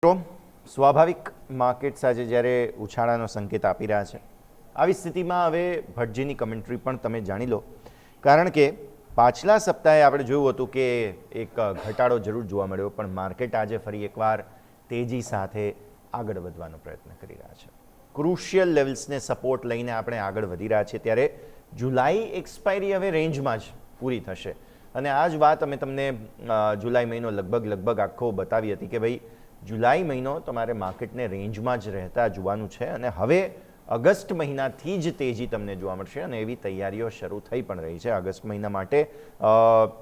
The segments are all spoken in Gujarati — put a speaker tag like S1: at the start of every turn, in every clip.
S1: મિત્રો સ્વાભાવિક માર્કેટ્સ આજે જ્યારે ઉછાળાનો સંકેત આપી રહ્યા છે, આવી સ્થિતિમાં હવે ભટ્ટજીની કમેન્ટ્રી પણ તમે જાણી લો, કારણ કે પાછલા સપ્તાહે આપણે જોયું હતું કે એક ઘટાડો જરૂર જોવા મળ્યો, પણ માર્કેટ આજે ફરી એકવાર તેજી સાથે આગળ વધવાનો પ્રયત્ન કરી રહ્યા છે. ક્રુશિયલ લેવલ્સને સપોર્ટ લઈને આપણે આગળ વધી રહ્યા છીએ, ત્યારે જુલાઈ એક્સપાયરી હવે રેન્જમાં જ પૂરી થશે અને આ જ વાત અમે તમને જુલાઈ મહિનો લગભગ આખો બતાવી હતી કે ભાઈ જુલાઈ મહિનો તમારે માર્કેટને રેન્જમાં જ રહેતા જોવાનું છે અને હવે ઓગસ્ટ મહિનાથી જ તેજી તમને જોવા મળશે અને એવી તૈયારીઓ શરૂ થઈ પણ રહી છે. ઓગસ્ટ મહિના માટે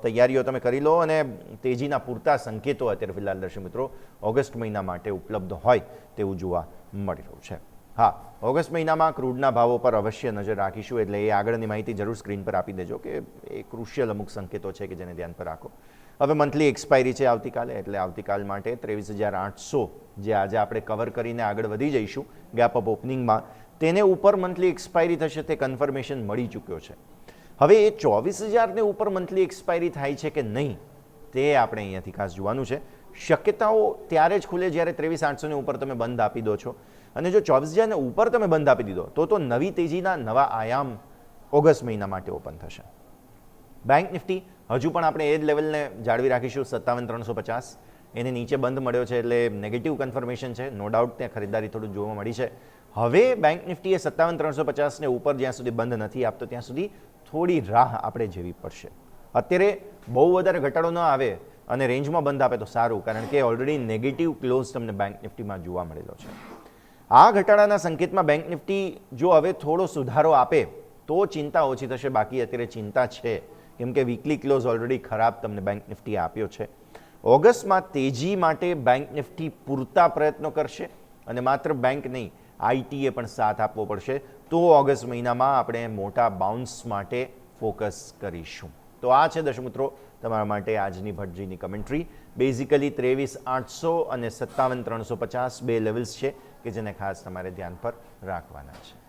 S1: તૈયારીઓ તમે કરી લો અને તેજીના પૂરતા સંકેતો અત્યારે ફિલહાલ દર્શક મિત્રો ઓગસ્ટ મહિના માટે ઉપલબ્ધ હોય તેવું જોવા મળી રહ્યું છે. હા, ઓગસ્ટ મહિનામાં ક્રૂડના ભાવો પર અવશ્ય નજર રાખીશું, એટલે એ આગળની માહિતી જરૂર સ્ક્રીન પર આપી દેજો કે એ ક્રુશિયલ અમુક સંકેતો છે કે જેને ધ્યાન પર રાખો. હવે મંથલી એક્સપાયરી છે આવતીકાલે, એટલે આવતીકાલ માટે 23,800 જે આજે આપણે કવર કરીને આગળ વધી જઈશું ગેપ અપ ઓપનિંગમાં, તેને ઉપર મંથલી એક્સપાયરી થશે તે કન્ફર્મેશન મળી ચૂક્યો છે. હવે એ 24,000ને ઉપર મંથલી એક્સપાયરી થાય છે કે નહીં તે આપણે અહીંયાથી ખાસ જોવાનું છે. શક્યતાઓ ત્યારે જ ખુલે જ્યારે 23,800ને ઉપર તમે બંધ આપી દો છો, અને જો 24,000ને ઉપર તમે બંધ આપી દીધો તો નવી તેજીના નવા આયામ ઓગસ્ટ મહિના માટે ઓપન થશે. બેંક નિફ્ટી હજુ પણ આપણે એ જ લેવલને જાળવી રાખીશું, 57,350. એને નીચે બંધ મળ્યો છે એટલે નેગેટિવ કન્ફર્મેશન છે, નો ડાઉટ ત્યાં ખરીદારી થોડું જોવા મળી છે. હવે બેંક નિફ્ટીએ 57,350ને ઉપર જ્યાં સુધી બંધ નથી આપતો ત્યાં સુધી થોડી રાહ આપણે જેવી પડશે. અત્યારે બહુ વધારે ઘટાડો ન આવે અને રેન્જમાં બંધ આપે તો સારું, કારણ કે ઓલરેડી નેગેટિવ ક્લોઝ તમને બેંક નિફ્ટીમાં જોવા મળેલો છે. આ ઘટાડાના સંકેતમાં બેંક નિફ્ટી જો હવે થોડો સુધારો આપે તો ચિંતા ઓછી થશે, બાકી અત્યારે ચિંતા છે કેમ કે વીકલી ક્લોઝ ઓલરેડી ખરાબ તમને બેંક નિફ્ટીએ આપ્યો છે. ઓગસ્ટમાં તેજી માટે બેંક નિફ્ટી પૂરતા પ્રયત્નો કરશે અને માત્ર બેંક નહીં, આઈટીએ પણ સાથ આપવો પડશે, તો ઓગસ્ટ મહિનામાં આપણે મોટા બાઉન્સ માટે ફોકસ કરીશું. તો આ છે દર્શક મિત્રો તમારા માટે આજની ભટ્ટજીની કમેન્ટ્રી. બેઝિકલી 23,800 અને 57,350 બે લેવલ્સ છે કે જેને ખાસ તમારે ધ્યાન પર રાખવાના છે.